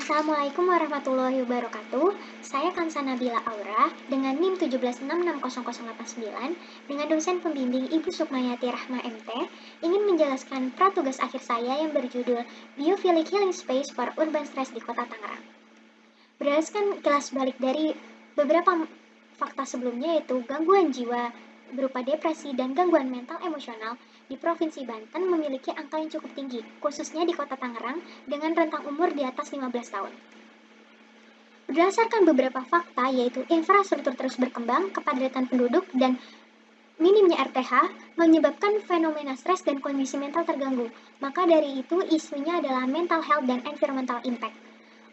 Assalamualaikum warahmatullahi wabarakatuh. Saya Kansa Nabila Aura dengan NIM 17660089 dengan dosen pembimbing Ibu Sukmayati Rahma MT ingin menjelaskan pratugas akhir saya yang berjudul Biophilic Healing Space for Urban Stress di Kota Tangerang. Berdasarkan kilas balik dari beberapa fakta sebelumnya, yaitu gangguan jiwa berupa depresi dan gangguan mental emosional di Provinsi Banten memiliki angka yang cukup tinggi, khususnya di Kota Tangerang dengan rentang umur di atas 15 tahun. Berdasarkan beberapa fakta, yaitu infrastruktur terus berkembang, kepadatan penduduk, dan minimnya RTH menyebabkan fenomena stres dan kondisi mental terganggu. Maka dari itu, isunya adalah mental health dan environmental impact.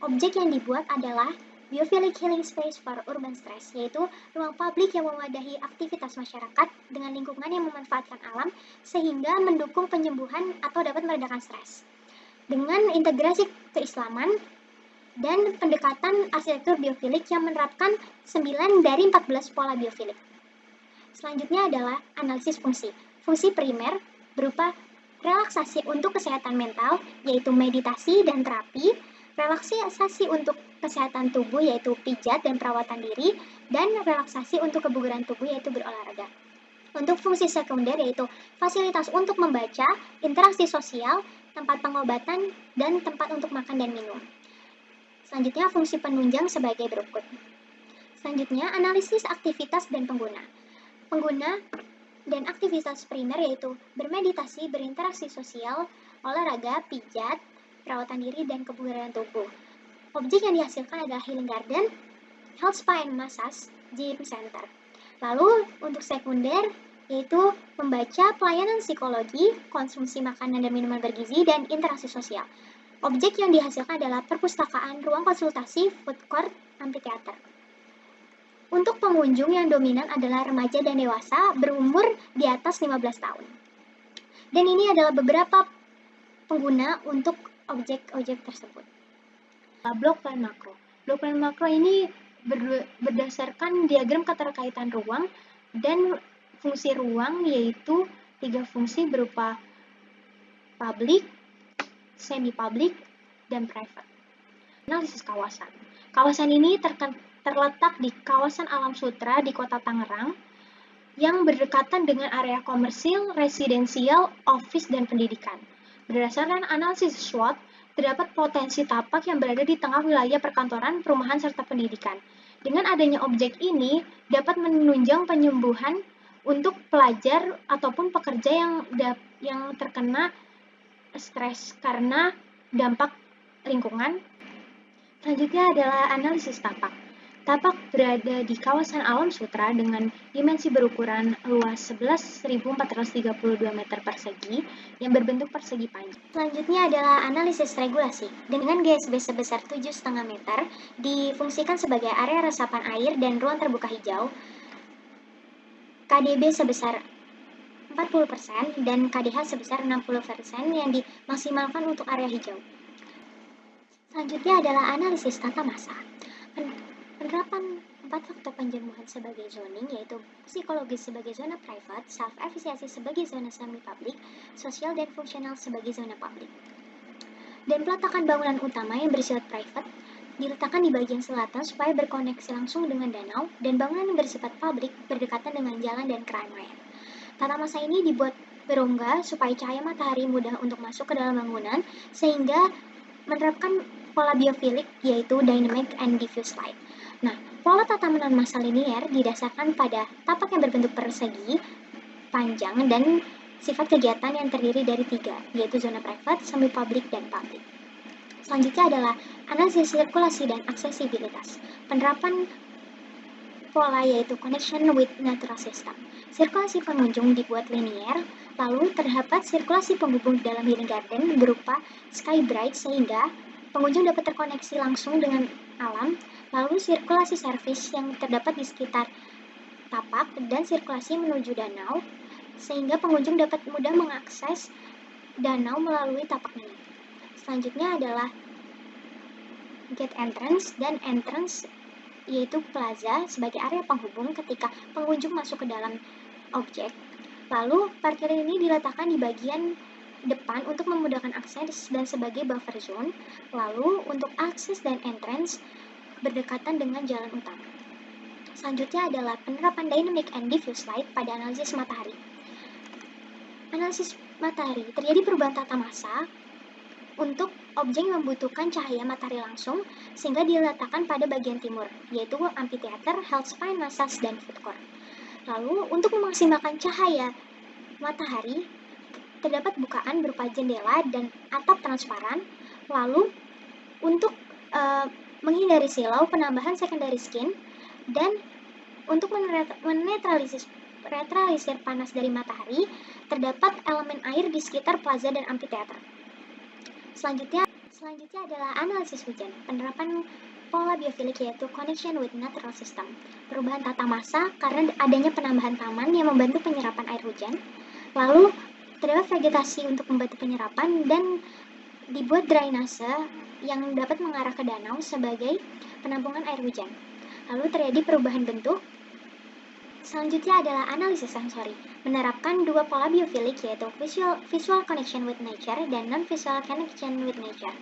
Objek yang dibuat adalah Biophilic Healing Space for Urban Stress, yaitu ruang publik yang mewadahi aktivitas masyarakat dengan lingkungan yang memanfaatkan alam sehingga mendukung penyembuhan atau dapat meredakan stres. Dengan integrasi keislaman dan pendekatan arsitektur biofilik yang menerapkan 9 dari 14 pola biofilik. Selanjutnya adalah analisis fungsi. Fungsi primer berupa relaksasi untuk kesehatan mental, yaitu meditasi dan terapi, relaksasi untuk kesehatan tubuh, yaitu pijat dan perawatan diri, dan relaksasi untuk kebugaran tubuh, yaitu berolahraga. Untuk fungsi sekunder, yaitu fasilitas untuk membaca, interaksi sosial, tempat pengobatan, dan tempat untuk makan dan minum. Selanjutnya, fungsi penunjang sebagai berikut. Selanjutnya, analisis aktivitas dan pengguna. Pengguna dan aktivitas primer yaitu bermeditasi, berinteraksi sosial, olahraga, pijat, perawatan diri, dan kebugaran tubuh. Objek yang dihasilkan adalah healing garden, health spa and massage, gym center. Lalu untuk sekunder yaitu membaca, pelayanan psikologi, konsumsi makanan dan minuman bergizi, dan interaksi sosial. Objek yang dihasilkan adalah perpustakaan, ruang konsultasi, food court, amphitheater. Untuk pengunjung yang dominan adalah remaja dan dewasa berumur di atas 15 tahun. Dan ini adalah beberapa pengguna untuk objek-objek tersebut. Blok plan makro. Blok plan makro ini berdasarkan diagram keterkaitan ruang dan fungsi ruang, yaitu 3 fungsi berupa public, semi-public, dan private. Analisis kawasan. Kawasan ini terletak di kawasan Alam Sutra di Kota Tangerang yang berdekatan dengan area komersil, residensial, office, dan pendidikan. Berdasarkan analisis SWOT, terdapat potensi tapak yang berada di tengah wilayah perkantoran, perumahan, serta pendidikan. Dengan adanya objek ini, dapat menunjang penyembuhan untuk pelajar ataupun pekerja yang terkena stres karena dampak lingkungan. Selanjutnya adalah analisis tapak. Tapak berada di kawasan Alam Sutra dengan dimensi berukuran luas 11.432 meter persegi yang berbentuk persegi panjang. Selanjutnya adalah analisis regulasi. Dengan GSB sebesar 7,5 meter, difungsikan sebagai area resapan air dan ruang terbuka hijau. KDB sebesar 40% dan KDH sebesar 60% yang dimaksimalkan untuk area hijau. Selanjutnya adalah analisis tata masa. Penerapan 4 faktor penjemuhan sebagai zoning, yaitu psikologis sebagai zona private, self-efisiensi sebagai zona semi-public, sosial dan fungsional sebagai zona public. Dan peletakan bangunan utama yang bersifat private diletakkan di bagian selatan supaya berkoneksi langsung dengan danau, dan bangunan yang bersifat publik berdekatan dengan jalan dan keramaian. Tata masa ini dibuat berongga supaya cahaya matahari mudah untuk masuk ke dalam bangunan, sehingga menerapkan pola biofilik, yaitu dynamic and diffuse light. Nah, pola tatanan massa linier didasarkan pada tapak yang berbentuk persegi, panjang, dan sifat kegiatan yang terdiri dari 3, yaitu zona private, semi-public, dan public. Selanjutnya adalah analisis sirkulasi dan aksesibilitas. Penerapan pola yaitu connection with natural system. Sirkulasi pengunjung dibuat linier, lalu terdapat sirkulasi penghubung dalam healing garden berupa sky bright sehingga pengunjung dapat terkoneksi langsung dengan alam, lalu sirkulasi servis yang terdapat di sekitar tapak, dan sirkulasi menuju danau sehingga pengunjung dapat mudah mengakses danau melalui tapak ini. Selanjutnya adalah gate entrance dan entrance, yaitu plaza sebagai area penghubung ketika pengunjung masuk ke dalam objek. Lalu parkir ini diletakkan di bagian depan untuk memudahkan akses dan sebagai buffer zone. Lalu untuk akses dan entrance berdekatan dengan jalan utama. Selanjutnya adalah penerapan dynamic and diffuse light pada analisis matahari. Analisis matahari terjadi perubahan tata massa untuk objek yang membutuhkan cahaya matahari langsung sehingga diletakkan pada bagian timur, yaitu amphitheater, Health-Spine, Massage, dan Food Court. Lalu untuk memaksimalkan cahaya matahari terdapat bukaan berupa jendela dan atap transparan. Lalu untuk menghindari silau, penambahan secondary skin, dan untuk menetralisir panas dari matahari, terdapat elemen air di sekitar plaza dan amphitheater. Selanjutnya adalah analisis hujan. Penerapan pola biofilik yaitu connection with natural system. Perubahan tata massa karena adanya penambahan taman yang membantu penyerapan air hujan. Lalu terdapat vegetasi untuk membantu penyerapan dan dibuat drainase yang dapat mengarah ke danau sebagai penampungan air hujan. Lalu terjadi perubahan bentuk. Selanjutnya adalah analisis sensori, menerapkan dua pola biofilik yaitu visual connection with nature dan non-visual connection with nature,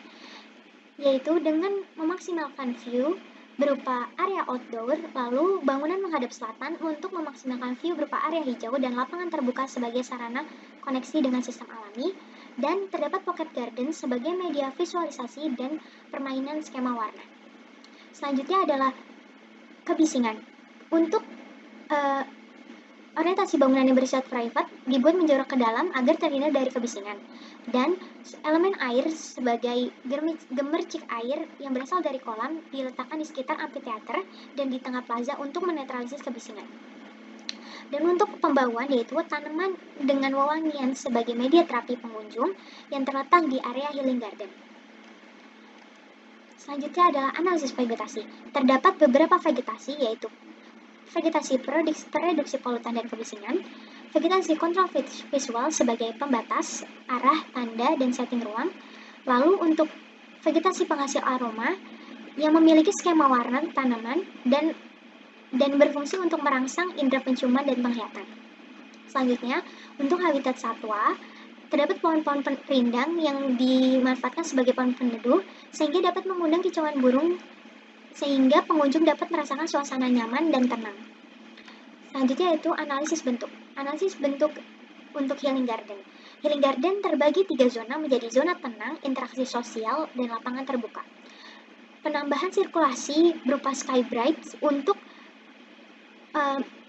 yaitu dengan memaksimalkan view berupa area outdoor, lalu bangunan menghadap selatan untuk memaksimalkan view berupa area hijau dan lapangan terbuka sebagai sarana koneksi dengan sistem alami, dan terdapat pocket garden sebagai media visualisasi dan permainan skema warna. Selanjutnya adalah kebisingan. Untuk orientasi bangunan yang bersifat private dibuat menjorok ke dalam agar terhindar dari kebisingan. Dan elemen air sebagai gemercik air yang berasal dari kolam diletakkan di sekitar amphitheater dan di tengah plaza untuk menetralisir kebisingan. Dan untuk pembauan yaitu tanaman dengan wewangian sebagai media terapi pengunjung yang terletak di area Healing Garden. Selanjutnya adalah analisis vegetasi. Terdapat beberapa vegetasi yaitu vegetasi pereduksi polutan dan kebisingan, vegetasi kontrol visual sebagai pembatas, arah, tanda, dan setting ruang, lalu untuk vegetasi penghasil aroma yang memiliki skema warna tanaman dan berfungsi untuk merangsang indera penciuman dan penglihatan. Selanjutnya, untuk habitat satwa, terdapat pohon-pohon rindang yang dimanfaatkan sebagai pohon peneduh sehingga dapat mengundang kicauan burung sehingga pengunjung dapat merasakan suasana nyaman dan tenang. Selanjutnya yaitu analisis bentuk. Analisis bentuk untuk Healing Garden. Healing Garden terbagi 3 zona menjadi zona tenang, interaksi sosial, dan lapangan terbuka. Penambahan sirkulasi berupa sky bright untuk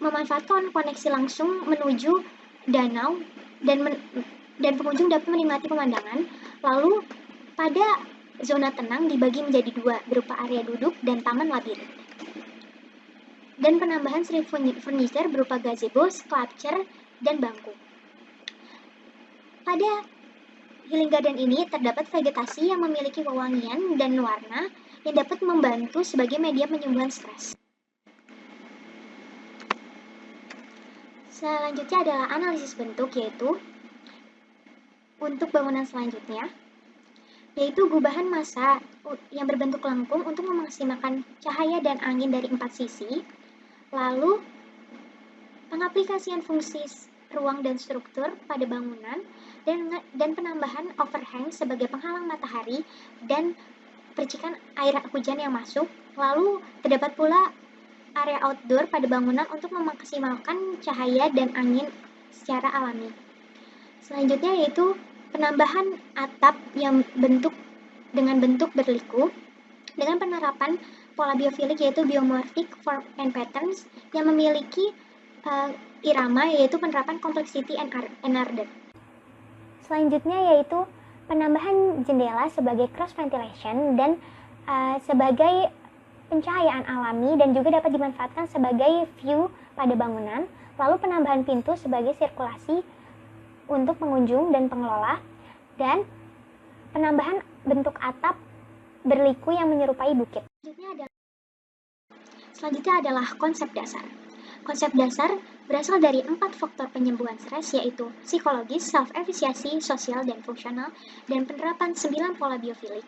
memanfaatkan koneksi langsung menuju danau dan pengunjung dapat menikmati pemandangan. Lalu pada zona tenang dibagi menjadi 2 berupa area duduk dan taman labirin. Dan penambahan street furniture berupa gazebo, sculpture, dan bangku. Pada Healing Garden ini terdapat vegetasi yang memiliki wewangian dan warna yang dapat membantu sebagai media penyembuhan stres. Selanjutnya adalah analisis bentuk yaitu untuk bangunan selanjutnya yaitu gubahan massa yang berbentuk lengkung untuk memaksimalkan cahaya dan angin dari 4 sisi, lalu pengaplikasian fungsi ruang dan struktur pada bangunan, dan penambahan overhang sebagai penghalang matahari dan percikan air hujan yang masuk, lalu terdapat pula area outdoor pada bangunan untuk memaksimalkan cahaya dan angin secara alami. Selanjutnya yaitu penambahan atap yang dengan bentuk berliku dengan penerapan pola biofilik yaitu biomorphic form and patterns yang memiliki irama yaitu penerapan complexity and order. Selanjutnya yaitu penambahan jendela sebagai cross ventilation dan sebagai pencahayaan alami dan juga dapat dimanfaatkan sebagai view pada bangunan, lalu penambahan pintu sebagai sirkulasi untuk pengunjung dan pengelola, dan penambahan bentuk atap berliku yang menyerupai bukit. Selanjutnya adalah konsep dasar. Konsep dasar berasal dari 4 faktor penyembuhan stres yaitu psikologis, self-efficacy, sosial, dan fungsional, dan penerapan 9 pola biofilik.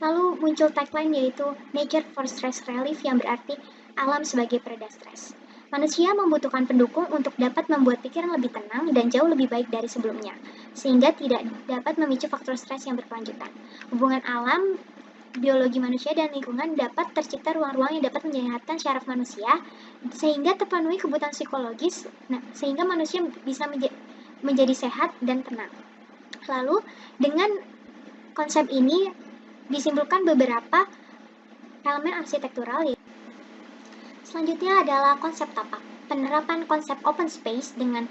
Lalu muncul tagline yaitu Nature for Stress Relief yang berarti alam sebagai pereda stres. Manusia membutuhkan pendukung untuk dapat membuat pikiran lebih tenang dan jauh lebih baik dari sebelumnya, sehingga tidak dapat memicu faktor stres yang berkelanjutan. Hubungan alam, biologi manusia, dan lingkungan dapat tercipta ruang-ruang yang dapat menyehatkan syaraf manusia, sehingga terpenuhi kebutuhan psikologis, sehingga manusia bisa menjadi sehat dan tenang. Lalu, dengan konsep ini disimpulkan beberapa elemen arsitektural. Selanjutnya adalah konsep tapak. Penerapan konsep open space dengan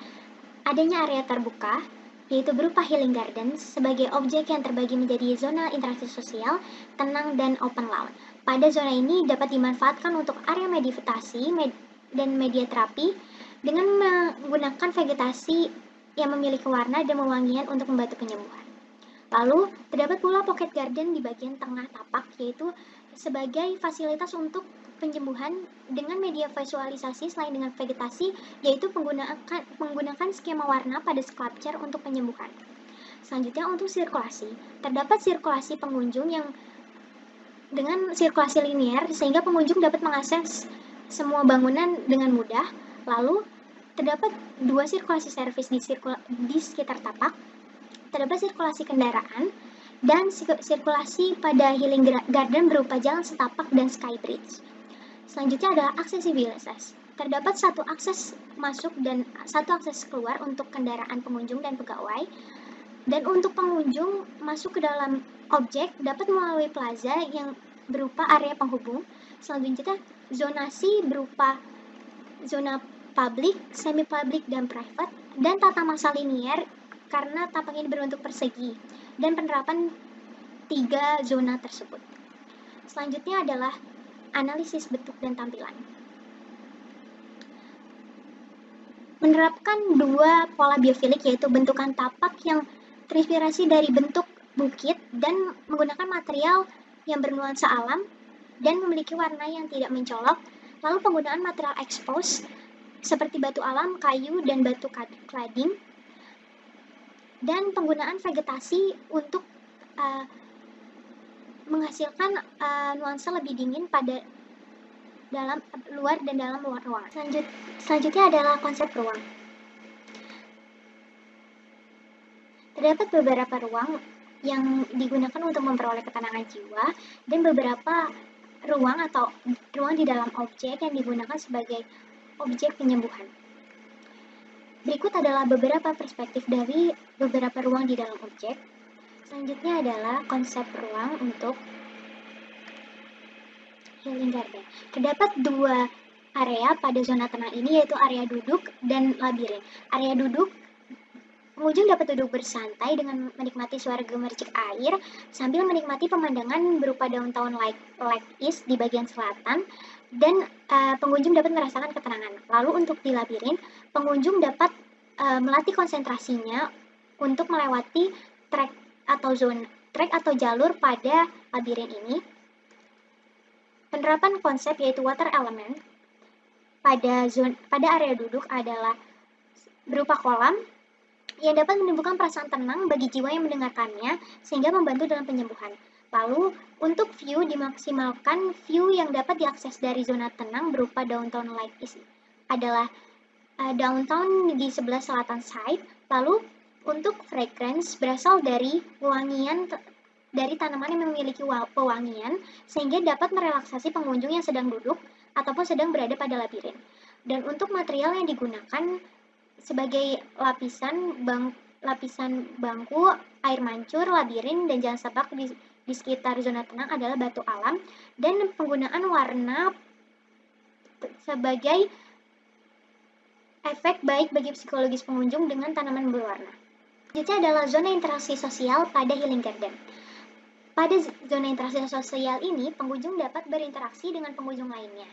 adanya area terbuka, yaitu berupa healing garden, sebagai objek yang terbagi menjadi zona interaksi sosial, tenang, dan open lawn. Pada zona ini dapat dimanfaatkan untuk area meditasi dan media terapi dengan menggunakan vegetasi yang memiliki warna dan wewangian untuk membantu penyembuhan. Lalu, terdapat pula pocket garden di bagian tengah tapak, yaitu sebagai fasilitas untuk penyembuhan dengan media visualisasi selain dengan vegetasi, yaitu menggunakan skema warna pada sculpture untuk penyembuhan. Selanjutnya untuk sirkulasi. Terdapat sirkulasi pengunjung yang dengan sirkulasi linear sehingga pengunjung dapat mengakses semua bangunan dengan mudah. Lalu terdapat dua sirkulasi servis di sekitar tapak. Terdapat sirkulasi kendaraan dan sirkulasi pada healing garden berupa jalan setapak dan sky bridge. Selanjutnya adalah aksesibilitas. Terdapat satu akses masuk dan satu akses keluar untuk kendaraan pengunjung dan pegawai. Dan untuk pengunjung masuk ke dalam objek dapat melalui plaza yang berupa area penghubung. Selanjutnya zonasi berupa zona publik, semi-publik, dan private, dan tata masa linear karena tapak ini berbentuk persegi, dan penerapan 3 zona tersebut. Selanjutnya adalah analisis bentuk dan tampilan. Menerapkan 2 pola biofilik, yaitu bentukan tapak yang terinspirasi dari bentuk bukit dan menggunakan material yang bernuansa alam dan memiliki warna yang tidak mencolok. Lalu penggunaan material expose seperti batu alam, kayu, dan batu cladding, dan penggunaan vegetasi untuk menghasilkan nuansa lebih dingin pada dalam luar dan dalam luar ruangan. Selanjutnya adalah konsep ruang. Terdapat beberapa ruang yang digunakan untuk memperoleh ketenangan jiwa dan beberapa ruang atau ruang di dalam objek yang digunakan sebagai objek penyembuhan. Berikut adalah beberapa perspektif dari beberapa ruang di dalam objek. Selanjutnya adalah konsep ruang untuk healing garden. Terdapat 2 area pada zona tenang ini, yaitu area duduk dan labirin. Area duduk, pengunjung dapat duduk bersantai dengan menikmati suara gemercik air sambil menikmati pemandangan berupa downtown Lake East di bagian selatan, dan pengunjung dapat merasakan ketenangan. Lalu untuk di labirin, pengunjung dapat melatih konsentrasinya untuk melewati trek atau jalur pada labirin ini. Penerapan konsep yaitu water element pada area duduk adalah berupa kolam yang dapat menimbulkan perasaan tenang bagi jiwa yang mendengarkannya sehingga membantu dalam penyembuhan. Lalu untuk view, dimaksimalkan view yang dapat diakses dari zona tenang berupa downtown Lake East adalah downtown di sebelah selatan side. Lalu untuk fragrance berasal dari wangian dari tanaman yang memiliki pewangian sehingga dapat merelaksasi pengunjung yang sedang duduk ataupun sedang berada pada labirin. Dan untuk material yang digunakan sebagai lapisan bangku, air mancur, labirin, dan jalan setapak di sekitar zona tenang adalah batu alam, dan penggunaan warna sebagai efek baik bagi psikologis pengunjung dengan tanaman berwarna. Selanjutnya adalah zona interaksi sosial pada healing garden. Pada zona interaksi sosial ini, pengunjung dapat berinteraksi dengan pengunjung lainnya.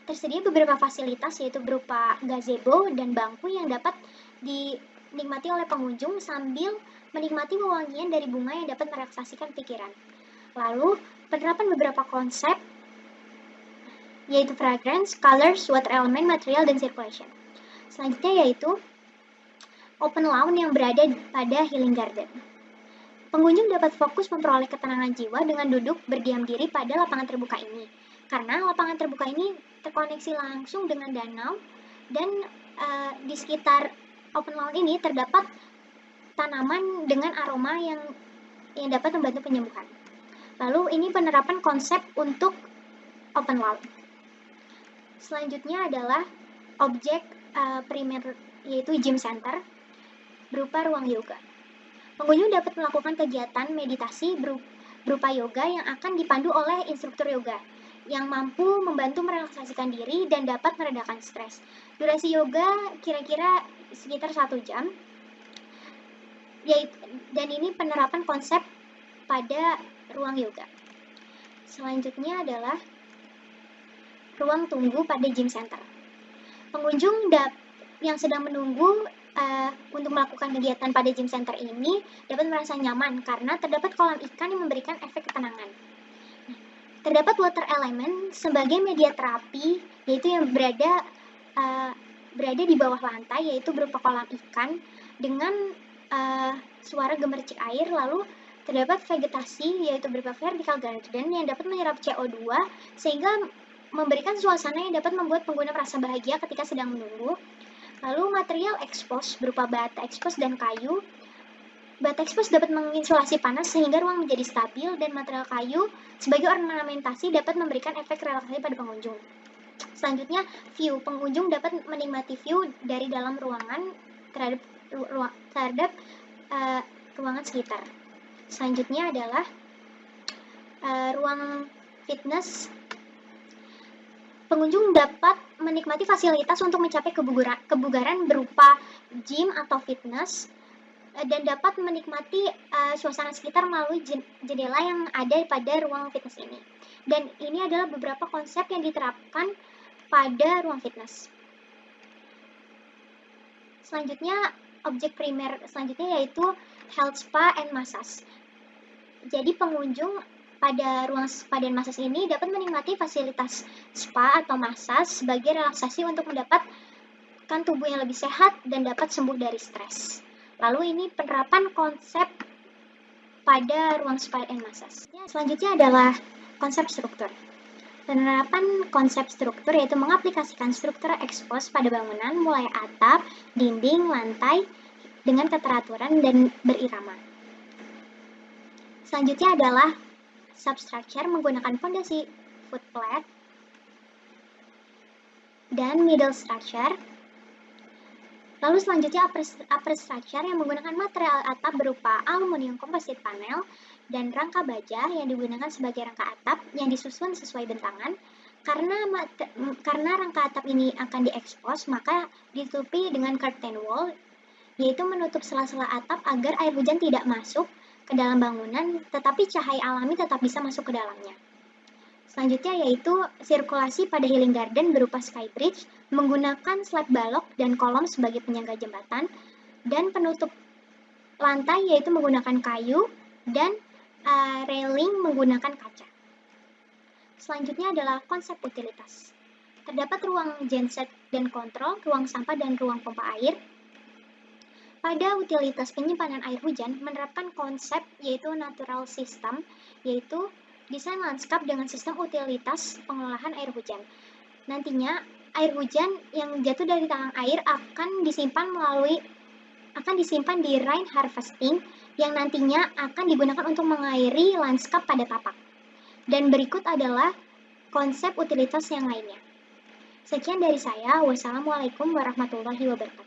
Tersedia beberapa fasilitas, yaitu berupa gazebo dan bangku yang dapat dinikmati oleh pengunjung sambil menikmati wewangian dari bunga yang dapat merelaksasikan pikiran. Lalu, penerapan beberapa konsep, yaitu fragrance, colors, water element, material, dan circulation. Selanjutnya yaitu open lawn yang berada pada healing garden. Pengunjung dapat fokus memperoleh ketenangan jiwa dengan duduk berdiam diri pada lapangan terbuka ini. Karena lapangan terbuka ini terkoneksi langsung dengan danau Dan di sekitar open lawn ini terdapat tanaman dengan aroma yang dapat membantu penyembuhan. Lalu ini penerapan konsep untuk open lawn. Selanjutnya adalah objek primer, yaitu gym center berupa ruang yoga. Pengunjung dapat melakukan kegiatan meditasi berupa yoga yang akan dipandu oleh instruktur yoga yang mampu membantu merelaksasikan diri dan dapat meredakan stres. Durasi yoga kira-kira sekitar 1 jam. Dan ini penerapan konsep pada ruang yoga. Selanjutnya adalah ruang tunggu pada gym center. Pengunjung yang sedang menunggu untuk melakukan kegiatan pada gym center ini dapat merasa nyaman karena terdapat kolam ikan yang memberikan efek ketenangan. Terdapat water element sebagai media terapi, yaitu yang berada di bawah lantai, yaitu berupa kolam ikan dengan suara gemercik air. Lalu terdapat vegetasi, yaitu berupa vertical garden yang dapat menyerap CO2 sehingga memberikan suasana yang dapat membuat pengguna merasa bahagia ketika sedang menunggu. Lalu material expose berupa bata expose dan kayu. Bata expose dapat menginsulasi panas sehingga ruang menjadi stabil, dan material kayu sebagai ornamentasi dapat memberikan efek relaksasi pada pengunjung. Selanjutnya, view. Pengunjung dapat menikmati view dari dalam ruangan terhadap ruangan sekitar. Selanjutnya adalah ruang fitness. Pengunjung dapat menikmati fasilitas untuk mencapai kebugaran berupa gym atau fitness, dan dapat menikmati suasana sekitar melalui jendela yang ada pada ruang fitness ini. Dan ini adalah beberapa konsep yang diterapkan pada ruang fitness. Selanjutnya, objek primer selanjutnya yaitu health spa and massage. Jadi pengunjung pada ruang spa dan massage ini dapat menikmati fasilitas spa atau massage sebagai relaksasi untuk mendapatkan tubuh yang lebih sehat dan dapat sembuh dari stres. Lalu ini penerapan konsep pada ruang spa dan massage. Selanjutnya adalah konsep struktur. Penerapan konsep struktur yaitu mengaplikasikan struktur expose pada bangunan mulai atap, dinding, lantai dengan keteraturan dan berirama. Selanjutnya adalah substructure menggunakan fondasi footplate dan middle structure. Lalu selanjutnya upper structure yang menggunakan material atap berupa aluminium composite panel dan rangka baja yang digunakan sebagai rangka atap yang disusun sesuai bentangan. Karena rangka atap ini akan diekspos, maka ditutupi dengan curtain wall, yaitu menutup sela-sela atap agar air hujan tidak masuk ke dalam bangunan, tetapi cahaya alami tetap bisa masuk ke dalamnya. Selanjutnya yaitu sirkulasi pada healing garden berupa sky bridge menggunakan slab balok dan kolom sebagai penyangga jembatan, dan penutup lantai yaitu menggunakan kayu dan railing menggunakan kaca. Selanjutnya adalah konsep utilitas. Terdapat ruang genset dan kontrol, ruang sampah dan ruang pompa air. Pada utilitas penyimpanan air hujan menerapkan konsep yaitu natural system, yaitu desain lanskap dengan sistem utilitas pengelolaan air hujan. Nantinya air hujan yang jatuh dari talang air akan disimpan di rain harvesting yang nantinya akan digunakan untuk mengairi lanskap pada tapak. Dan berikut adalah konsep utilitas yang lainnya. Sekian dari saya. Wassalamualaikum warahmatullahi wabarakatuh.